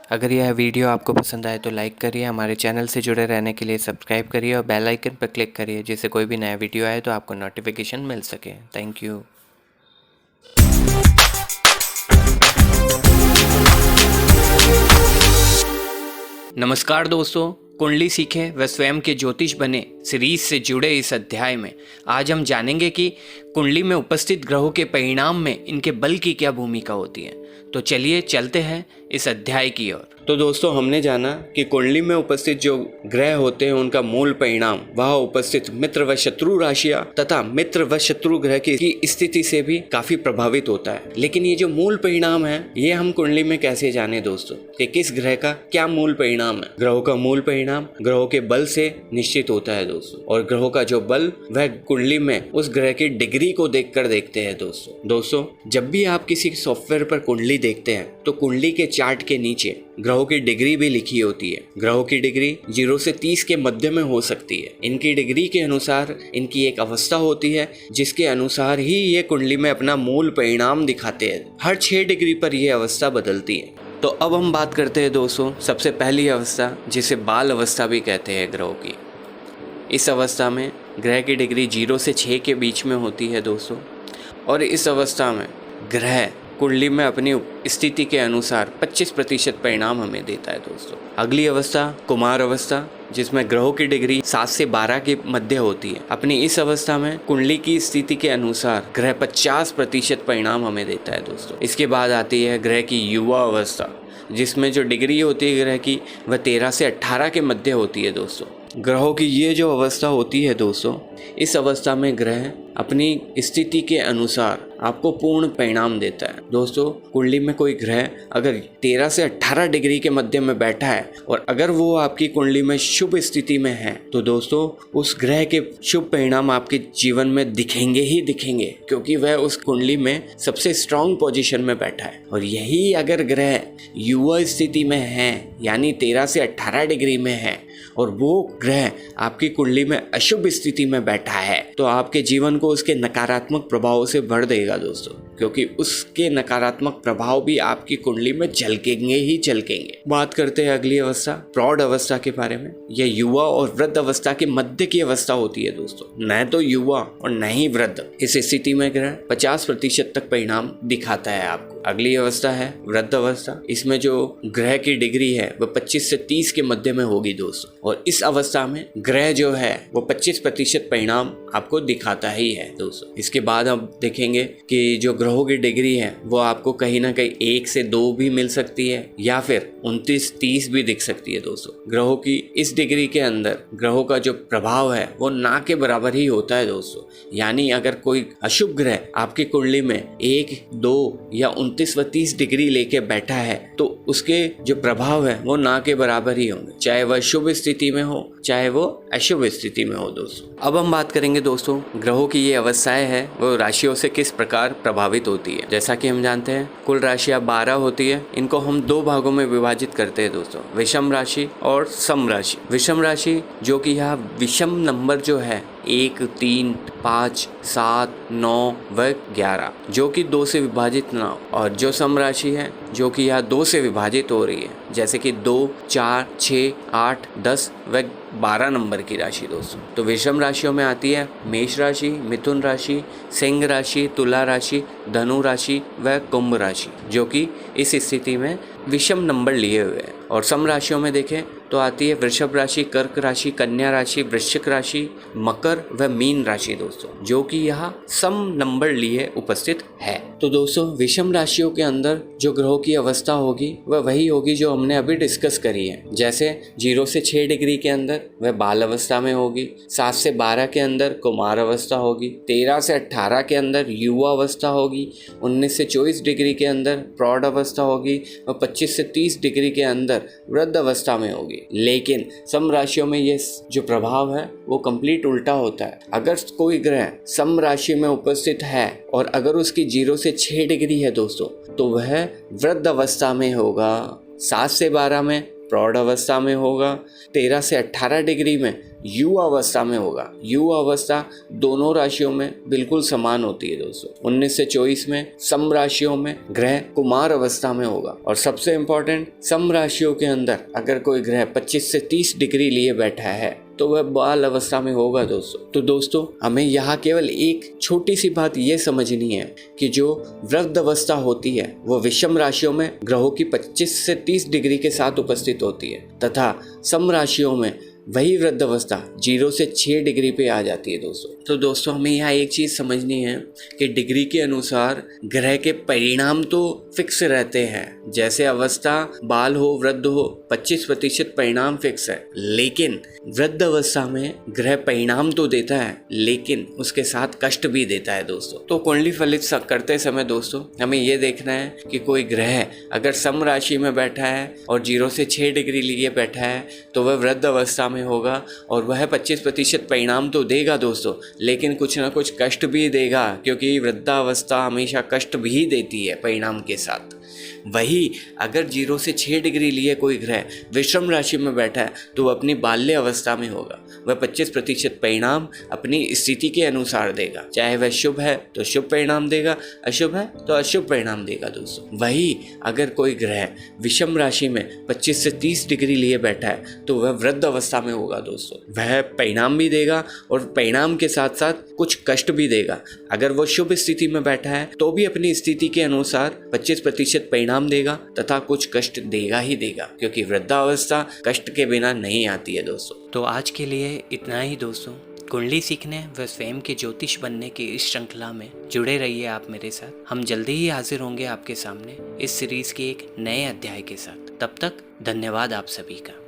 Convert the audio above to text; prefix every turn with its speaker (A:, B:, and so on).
A: अगर यह वीडियो आपको पसंद आए तो लाइक करिए, हमारे चैनल से जुड़े रहने के लिए सब्सक्राइब करिए और बेल आइकन पर क्लिक करिए, जिससे कोई भी नया वीडियो आए तो आपको नोटिफिकेशन मिल सके। Thank you. नमस्कार दोस्तों, कुंडली सीखें व स्वयं के ज्योतिष बने सीरीज से जुड़े इस अध्याय में आज हम जानेंगे कि कुंडली में उपस्थित ग्रहों के परिणाम में इनके बल की क्या भूमिका होती है। तो चलिए चलते हैं इस अध्याय की ओर। तो दोस्तों, हमने जाना कि कुंडली में उपस्थित जो ग्रह होते हैं उनका मूल परिणाम वह उपस्थित मित्र व शत्रु राशियां तथा मित्र व शत्रु ग्रह की स्थिति से भी काफी प्रभावित होता है। लेकिन ये जो मूल परिणाम है ये हम कुंडली में कैसे जाने दोस्तों, कि किस ग्रह का क्या मूल परिणाम है। ग्रहों का मूल परिणाम ग्रहों के बल से निश्चित होता है दोस्तों, और ग्रहों का जो बल वह कुंडली में उस ग्रह की डिग्री को देखकर देखते हैं दोस्तों, जब भी आप किसी सॉफ्टवेयर पर कुंडली देखते हैं तो कुंडली के चार्ट के नीचे ग्रहों की डिग्री भी लिखी होती है। ग्रहों की डिग्री 0 से 30 के मध्य में हो सकती है। इनकी डिग्री के अनुसार इनकी एक अवस्था होती है, जिसके अनुसार ही ये कुंडली में अपना मूल परिणाम दिखाते हैं। हर 6 डिग्री पर यह अवस्था बदलती है। तो अब हम बात करते हैं दोस्तों सबसे पहली अवस्था, जिसे बाल अवस्था भी कहते हैं ग्रहों की। इस अवस्था में ग्रह की डिग्री 0 से 6 के बीच में होती है दोस्तों, और इस अवस्था में ग्रह कुंडली में अपनी स्थिति के अनुसार 25% परिणाम हमें देता है दोस्तों। अगली अवस्था कुमार अवस्था, जिसमें ग्रहों की डिग्री 7 से 12 के मध्य होती है। अपनी इस अवस्था में कुंडली की स्थिति के अनुसार ग्रह 50% परिणाम हमें देता है दोस्तों। इसके बाद आती है ग्रह की युवा अवस्था, जिसमें जो डिग्री होती है ग्रह की वह 13 से 18 के मध्य होती है दोस्तों। ग्रहों की ये जो अवस्था होती है दोस्तों, इस अवस्था में ग्रह अपनी स्थिति के अनुसार आपको पूर्ण परिणाम देता है दोस्तों। कुंडली में कोई ग्रह अगर 13 से 18 डिग्री के मध्य में बैठा है और अगर वो आपकी कुंडली में शुभ स्थिति में है तो दोस्तों उस ग्रह के शुभ परिणाम आपके जीवन में दिखेंगे ही दिखेंगे, क्योंकि वह उस कुंडली में सबसे स्ट्रांग पोजीशन में बैठा है। और यही अगर ग्रह युवा स्थिति में है, यानी 13 से 18 डिग्री में है, और वो ग्रह आपकी कुंडली में अशुभ स्थिति में बैठा है, तो आपके जीवन को उसके नकारात्मक प्रभावों से भर देगा दोस्तों, क्योंकि उसके नकारात्मक प्रभाव भी आपकी कुंडली में झलकेंगे ही झलकेंगे। बात करते हैं अगली अवस्था प्रौढ़ अवस्था के बारे में। यह युवा और वृद्ध अवस्था के मध्य की अवस्था होती है दोस्तों, न तो युवा और न ही वृद्ध। इस स्थिति में ग्रह 50% तक परिणाम दिखाता है आपको। अगली अवस्था है वृद्ध अवस्था। इसमें जो ग्रह की डिग्री है वह 25 से 30 के मध्य में होगी दोस्तों, और इस अवस्था में ग्रह जो है वो 25% परिणाम आपको दिखाता ही है दोस्तों। इसके बाद हम देखेंगे कि जो ग्रहों की डिग्री है वो आपको कहीं ना कहीं 1 से 2 भी मिल सकती है, या फिर 29-30 भी दिख सकती है दोस्तों। ग्रहों की इस डिग्री के अंदर ग्रहों का जो प्रभाव है वो ना के बराबर ही होता है दोस्तों। यानी अगर कोई अशुभ ग्रह आपकी कुंडली में 1, 2 या 29 व 30 डिग्री लेके बैठा है तो उसके जो प्रभाव है वो ना के बराबर ही होंगे, चाहे वह शुभ स्थिति में हो चाहे वो अशुभ स्थिति में हो दोस्तों। अब हम बात करेंगे दोस्तों ग्रहों की ये अवस्थाएं है वो राशियों से किस प्रकार प्रभावित होती है। जैसा कि हम जानते हैं कुल राशियां 12 होती है। इनको हम 2 भागों में विभाजित करते हैं दोस्तों, विषम राशि और सम राशि। विषम राशि जो कि यहाँ विषम नंबर जो है 1, 3, 5, 7, 9 व 11 जो कि 2 से विभाजित ना हो, और जो सम राशि है जो कि यहाँ 2 से विभाजित हो रही है, जैसे कि 2, 4, 6, 8, 10 व 12 नंबर की राशि दोस्तों। तो विषम राशियों में आती है मेष राशि, मिथुन राशि, सिंह राशि, तुला राशि, धनु राशि व कुंभ राशि, जो कि इस स्थिति में विषम नंबर लिए हुए हैं। और सम राशियों में देखें तो आती है वृषभ राशि, कर्क राशि, कन्या राशि, वृश्चिक राशि, मकर व मीन राशि दोस्तों, जो कि यहाँ सम नंबर लिए उपस्थित है। तो दोस्तों विषम राशियों के अंदर जो ग्रहों की अवस्था होगी वह वही होगी जो हमने अभी डिस्कस करी है। जैसे 0 से 6 डिग्री के अंदर वह बाल अवस्था में होगी, 7 से 12 के अंदर कुमार अवस्था होगी, 13 से 18 के अंदर युवा अवस्था होगी, 19 से 24 डिग्री के अंदर प्रौढ़ अवस्था होगी, और 25 से 30 डिग्री के अंदर वृद्ध अवस्था में होगी। लेकिन सम राशियों में ये जो प्रभाव है वो कंप्लीट उल्टा होता है। अगर कोई ग्रह सम राशि में उपस्थित है और अगर उसकी 0 से 6 डिग्री है दोस्तों, तो वह वृद्ध अवस्था में होगा। 7 से 12 में प्रौढ़ अवस्था में होगा, 13 से 18 डिग्री में युवा अवस्था में होगा। युवा अवस्था दोनों राशियों में बिल्कुल समान होती है दोस्तों। 19 से 24 में सम राशियों में ग्रह कुमार अवस्था में होगा। और सबसे इम्पोर्टेंट, सम राशियों के अंदर अगर कोई ग्रह 25 से 30 डिग्री लिए बैठा है तो वह बाल अवस्था में होगा दोस्तों। तो दोस्तों, हमें यहाँ केवल एक छोटी सी बात ये समझनी है कि जो वृद्ध अवस्था होती है वो विषम राशियों में ग्रहों की 25 से 30 डिग्री के साथ उपस्थित होती है, तथा सम राशियों में वही वृद्ध अवस्था 0 से 6 डिग्री पे आ जाती है दोस्तों। तो दोस्तों, हमें यहाँ एक चीज़ समझनी है कि डिग्री के अनुसार ग्रह के परिणाम तो फिक्स रहते हैं। जैसे अवस्था बाल हो वृद्ध हो, 25% परिणाम फिक्स है, लेकिन वृद्ध अवस्था में ग्रह परिणाम तो देता है लेकिन उसके साथ कष्ट भी देता है दोस्तों। तो कुंडली फलित करते समय दोस्तों हमें ये देखना है कि कोई ग्रह अगर सम राशि में बैठा है और 0 से 6 डिग्री लिए बैठा है तो वह वृद्ध अवस्था में होगा और वह 25% परिणाम तो देगा दोस्तों, लेकिन कुछ ना कुछ कष्ट भी देगा, क्योंकि वृद्धावस्था हमेशा कष्ट भी देती है परिणाम के साथ। वही अगर 0 से 6 डिग्री लिए कोई ग्रह विषम राशि में बैठा है तो वह अपनी बाल्य अवस्था में होगा। वह 25% परिणाम अपनी स्थिति के अनुसार देगा, चाहे वह शुभ है तो शुभ परिणाम देगा, अशुभ है तो अशुभ परिणाम देगा दोस्तों। वही अगर कोई ग्रह विषम राशि में 25 से 30 डिग्री लिए बैठा है तो वह वृद्ध अवस्था में होगा दोस्तों। वह परिणाम भी देगा और परिणाम के साथ साथ कुछ कष्ट भी देगा। अगर वो शुभ स्थिति में बैठा है तो भी अपनी स्थिति के अनुसार 25% परिणाम देगा तथा कुछ कष्ट देगा ही देगा, क्योंकि वृद्धावस्था कष्ट के बिना नहीं आती है दोस्तों। तो आज के लिए इतना ही दोस्तों। कुंडली सीखने व स्वयं के ज्योतिष बनने की इस श्रृंखला में जुड़े रहिए आप मेरे साथ। हम जल्दी ही हाजिर होंगे आपके सामने इस सीरीज के एक नए अध्याय के साथ। तब तक धन्यवाद आप सभी का।